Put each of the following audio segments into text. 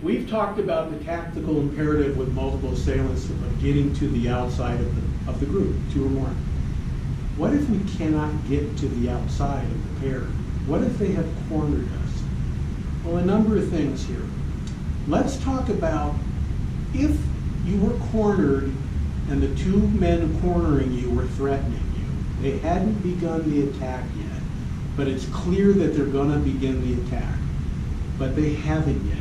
We've talked about the tactical imperative with multiple assailants of getting to the outside of the group, 2 or more. What if we cannot get to the outside of the pair? What if they have cornered us? Well, a number of things here. Let's talk about if you were cornered and the 2 men cornering you were threatening you. They hadn't begun the attack yet, but it's clear that they're going to begin the attack. But they haven't yet.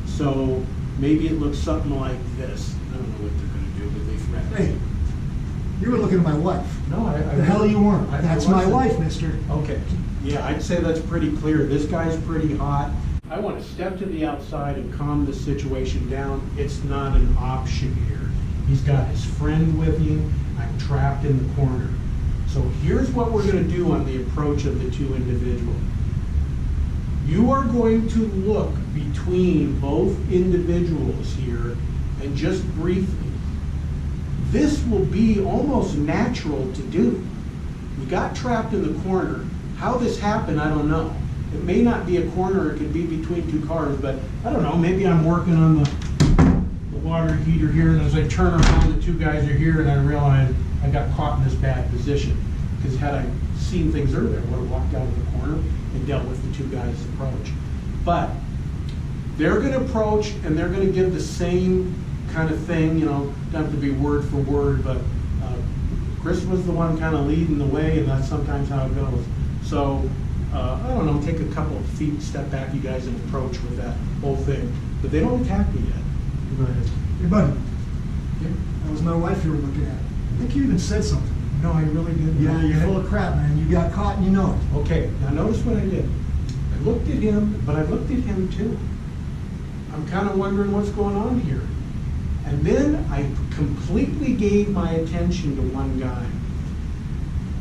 So maybe it looks something like this. I don't know what they're going to do, but they threaten. Hey, you were looking at my wife. No, the hell you weren't. That's my wife, mister. Okay. Yeah, I'd say that's pretty clear. This guy's pretty hot. I want to step to the outside and calm the situation down. It's not an option here. He's got his friend with him. I'm trapped in the corner. So here's what we're going to do on the approach of the 2 individuals. You are going to look between both individuals here and just briefly. This will be almost natural to do. You got trapped in the corner. How this happened, I don't know. It may not be a corner, it could be between 2 cars, but I don't know, maybe I'm working on the water heater here, and as I turn around, the 2 guys are here, and I realize I got caught in this bad position. Because had I seen things earlier, I would have walked out of the corner and dealt with the 2 guys' approach. But they're going to approach, and they're going to give the same kind of thing, you know, doesn't have to be word for word, but Chris was the one kind of leading the way, and that's sometimes how it goes. So, I don't know, take a couple of feet, step back, you guys, and approach with that whole thing. But they don't attack me yet. Go ahead. Hey, buddy. Yeah. That was my wife you were looking at. I think you even said something. No, I really didn't. Yeah, you're full of crap, man. You got caught and you know it. Okay, now notice what I did. I looked at him, but I looked at him too. I'm kind of wondering what's going on here. And then I completely gave my attention to one guy.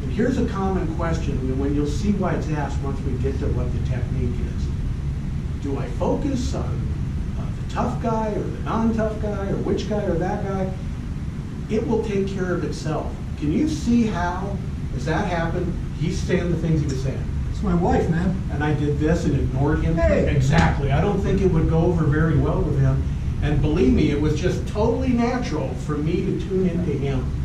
And here's a common question, when you'll see why it's asked once we get to what the technique is. Do I focus on the tough guy or the non-tough guy or which guy or that guy? It will take care of itself. Can you see how, as that happened, he's saying the things he was saying? It's my wife, man. And I did this and ignored him? Hey! Exactly. I don't think it would go over very well with him. And believe me, it was just totally natural for me to tune into him.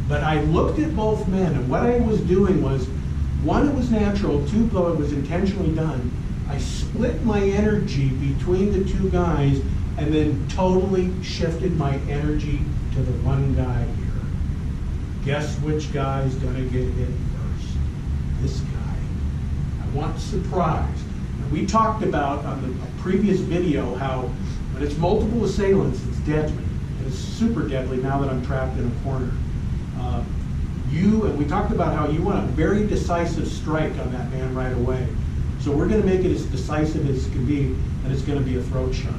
But I looked at both men, and what I was doing was, 1, it was natural, 2, though it was intentionally done, I split my energy between the 2 guys and then totally shifted my energy to the one guy here. Guess which guy's gonna get hit first? This guy. I want surprise. Now, we talked about on the previous video how when it's multiple assailants, it's deadly. And it's super deadly now that I'm trapped in a corner. And we talked about how you want a very decisive strike on that man right away. So we're gonna make it as decisive as it can be, and it's gonna be a throat shot.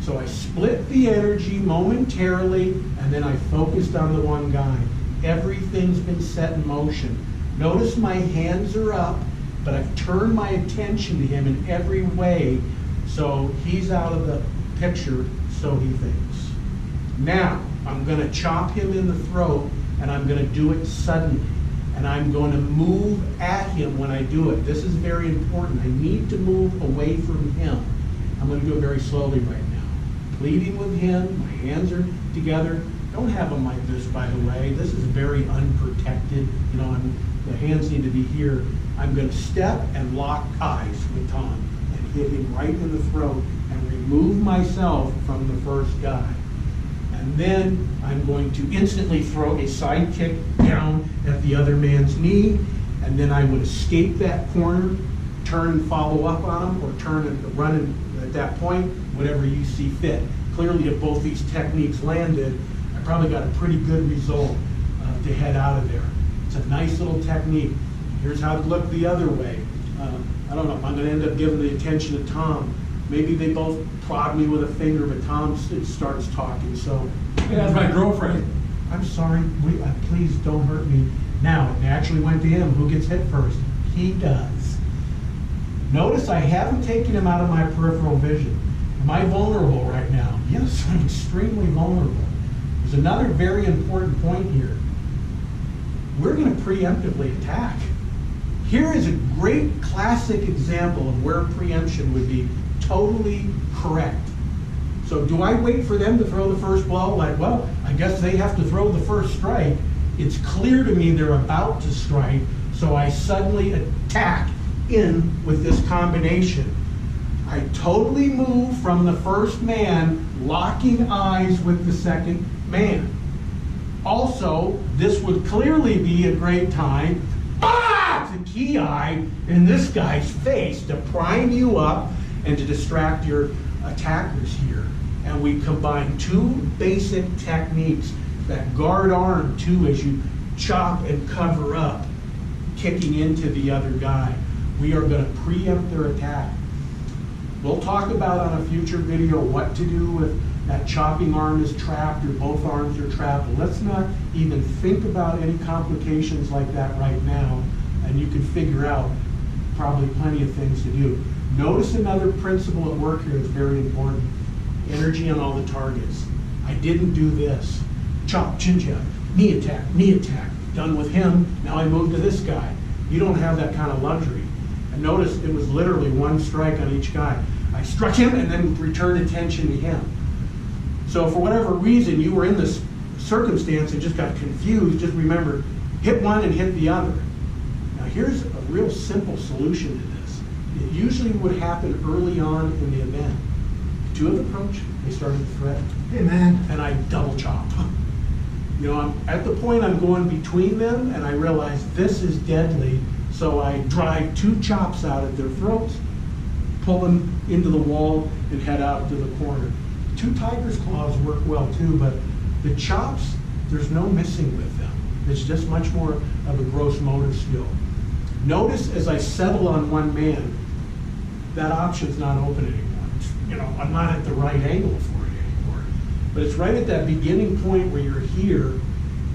So I split the energy momentarily, and then I focused on the one guy. Everything's been set in motion. Notice my hands are up, but I've turned my attention to him in every way, so he's out of the picture, so he thinks. Now, I'm gonna chop him in the throat, and I'm gonna do it suddenly. And I'm going to move at him when I do it. This is very important. I need to move away from him. I'm going to do it very slowly right now. Pleading with him, my hands are together. Don't have them like this, by the way. This is very unprotected. You know, the hands need to be here. I'm going to step and lock eyes with Tom and hit him right in the throat and remove myself from the first guy. And then I'm going to instantly throw a side kick down at the other man's knee, and then I would escape that corner, turn and follow up on him, or turn and run at that point, whatever you see fit. Clearly, if both these techniques landed, I probably got a pretty good result to head out of there. It's a nice little technique. Here's how to look the other way. I don't know, I'm going to end up giving the attention to Tom. Maybe they both prod me with a finger, but Tom starts talking, so. Hey, that's my girlfriend. I'm sorry, please don't hurt me. Now, it naturally went to him. Who gets hit first? He does. Notice I haven't taken him out of my peripheral vision. Am I vulnerable right now? Yes, I'm extremely vulnerable. There's another very important point here. We're going to preemptively attack. Here is a great classic example of where preemption would be totally correct. So do I wait for them to throw the first blow? Like, well, I guess they have to throw the first strike. It's clear to me they're about to strike, so I suddenly attack in with this combination. I totally move from the first man, locking eyes with the second man. Also, this would clearly be a great time to key eye in this guy's face to prime you up and to distract your attackers here. And we combine two basic techniques that guard arm too as you chop and cover up, kicking into the other guy. We are going to preempt their attack. We'll talk about on a future video what to do if that chopping arm is trapped or both arms are trapped. Let's not even think about any complications like that right now, and you can figure out probably plenty of things to do. Notice another principle at work here that's very important. Energy on all the targets. I didn't do this. Chop, chin jab, knee attack, done with him, now I move to this guy. You don't have that kind of luxury. And notice it was literally one strike on each guy. I struck him and then returned attention to him. So for whatever reason you were in this circumstance and just got confused, just remember, hit one and hit the other. Now here's a real simple solution to this. It usually would happen early on in the event. Two of approach, they started to threat. Hey, man. And I double chop. You know, I'm at the point I'm going between them, and I realize this is deadly, so I drive two chops out at their throats, pull them into the wall, and head out to the corner. Two tiger's claws work well too, but the chops, there's no missing with them. It's just much more of a gross motor skill. Notice as I settle on one man, that option's not open anymore. You know, I'm not at the right angle for it anymore. But it's right at that beginning point where you're here.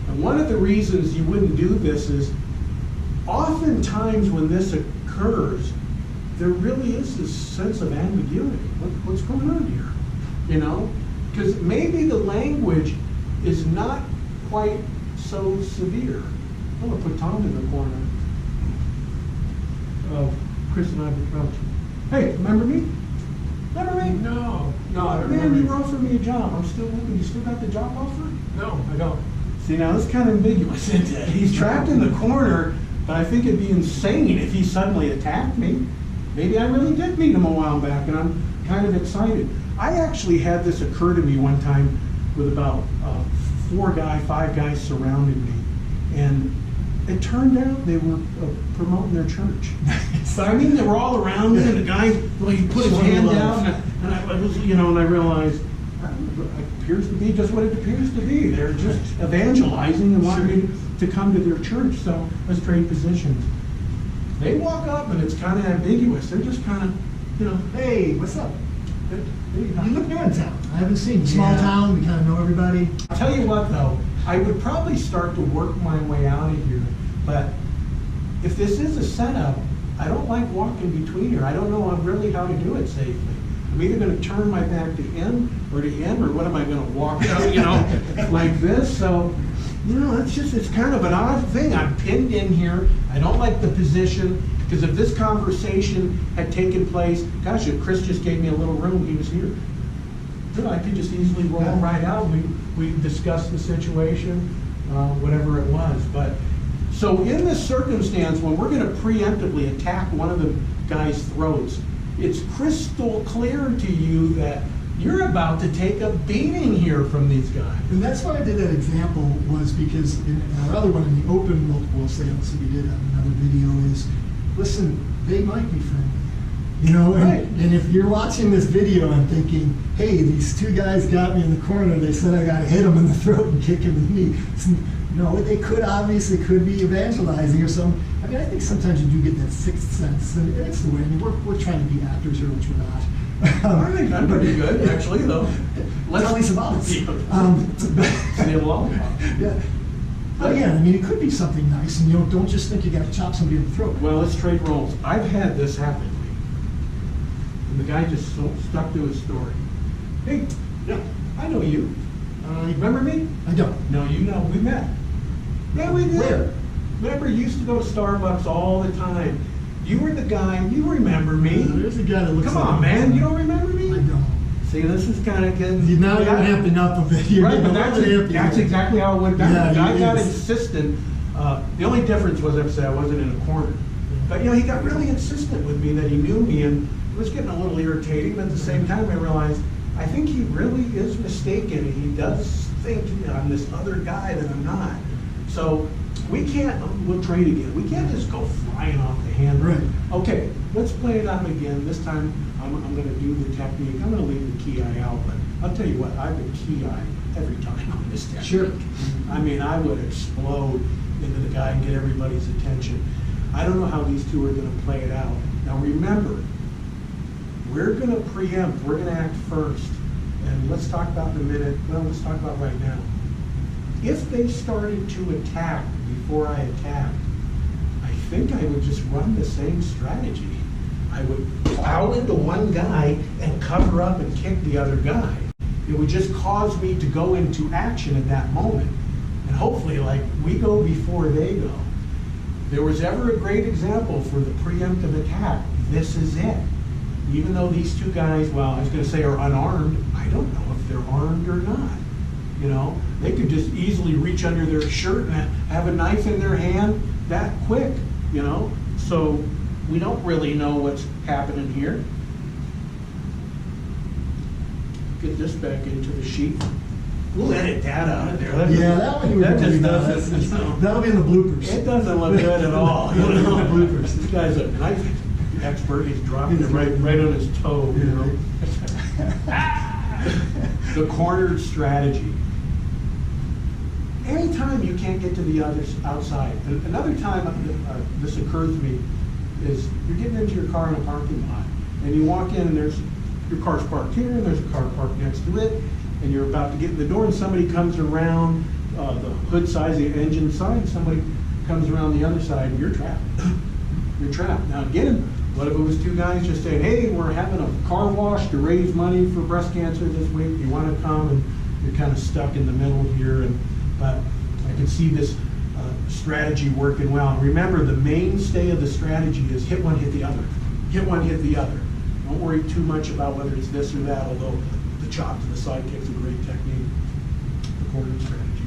And one of the reasons you wouldn't do this is oftentimes when this occurs, there really is this sense of ambiguity. What's going on here? You know? Because maybe the language is not quite so severe. I'm going to put Tom in the corner. Chris and I were crouching. Hey, remember me? Remember me? No, I don't Man, remember. you were offering me a job. I'm still looking. You still got the job offer? No, I don't. See, now that's kind of ambiguous, isn't it? He's trapped in the corner, but I think it'd be insane if he suddenly attacked me. Maybe I really did meet him a while back, and I'm kind of excited. I actually had this occur to me one time with about 5 guys surrounding me, and it turned out they were promoting their church. So I mean, they were all around me, and the guy, well, he put his hand down, and I was, you know, and I realized it appears to be just what it appears to be. They're just evangelizing and wanting me to come to their church. So let's trade positions. They walk up, and it's kind of ambiguous. They're just kind of, you know, Hey, what's up? you You look new in town. I haven't seen you. Small Yeah. town, we kind of know everybody. I'll tell you what, though, I would probably start to work my way out of here, but if this is a setup, I don't like walking between here. I don't know really how to do it safely. I'm either going to turn my back to him or to him, or what am I going to walk out, you know, like this? So, you know, it's kind of an odd thing. I'm pinned in here. I don't like the position, because if this conversation had taken place, gosh, if Chris just gave me a little room, he was here. You know, I could just easily roll right out. We discussed the situation, whatever it was. But so in this circumstance, when we're going to preemptively attack one of the guy's throats, it's crystal clear to you that you're about to take a beating here from these guys. And that's why I did that example, was because in our other one, in the open multiple assailants that we did on another video, is, listen, they might be friendly. You know, Right. and if you're watching this video and thinking, hey, these two guys got me in the corner, they said I got to hit them in the throat and kick him in the knee. No, they could be evangelizing or something. I mean, I think sometimes you do get that sixth sense, and it's the way. I mean, we're trying to be actors here, which we're not. I think I'm pretty good, actually, though. Tell us about it. Yeah. But again, I mean, it could be something nice, and you know, don't just think you got to chop somebody in the throat. Well, let's trade roles. I've had this happen to me. And the guy just stuck to his story. Hey, yeah, I know you. You remember me? I don't. No, you know, we met. Yeah, we did. Where? Remember, you used to go to Starbucks all the time. You were the guy, you remember me. There's a guy that looks Come like on, him. man, you don't remember me? I don't. See, this is kind of getting... Now you're amping up a bit. You're Right, but getting that's exactly how it went down. Yeah, The guy it got is. insistent. The only difference was, I wasn't in a corner. But, he got really insistent with me that he knew me, and it was getting a little irritating. But at the same time, I realized, I think he really is mistaken. He does think I'm this other guy that I'm not. So we can't, we'll trade again. We can't just go flying off the handle. Right. Okay, let's play it out again. This time, I'm going to do the technique. I'm going to leave the key eye out, but I'll tell you what, I've been key eye every time on this technique. Sure. I mean, I would explode into the guy and get everybody's attention. I don't know how these two are going to play it out. Now remember, we're going to preempt. We're going to act first. And let's talk about in a minute. Well, let's talk about right now. If they started to attack before I attacked, I think I would just run the same strategy. I would plow into one guy and cover up and kick the other guy. It would just cause me to go into action at that moment. And hopefully, like, we go before they go. If there was ever a great example for the preemptive attack, this is it. Even though these two guys, well, I was going to say are unarmed, I don't know if they're armed or not. They could just easily reach under their shirt and have a knife in their hand that quick, So we don't really know what's happening here. Get this back into the sheet. We'll edit that out of there. That one you That just would doesn't, that'll be in the bloopers. It doesn't look good at all. Bloopers. This guy's a knife expert. He's dropping it right on his toe. The cornered strategy. Anytime you can't get to the other outside. Another time this occurs to me is you're getting into your car in a parking lot, and you walk in and your car's parked here, and there's a car parked next to it, and you're about to get in the door, and somebody comes around the hood side, the engine side, and somebody comes around the other side, and you're trapped. You're trapped. Now again, what if it was two guys just saying, hey, we're having a car wash to raise money for breast cancer this week, you want to come? And you're kind of stuck in the middle here, but I can see this strategy working well. And remember, the mainstay of the strategy is hit one, hit the other. Hit one, hit the other. Don't worry too much about whether it's this or that, although the chop to the side kick's a great technique, the corner strategy.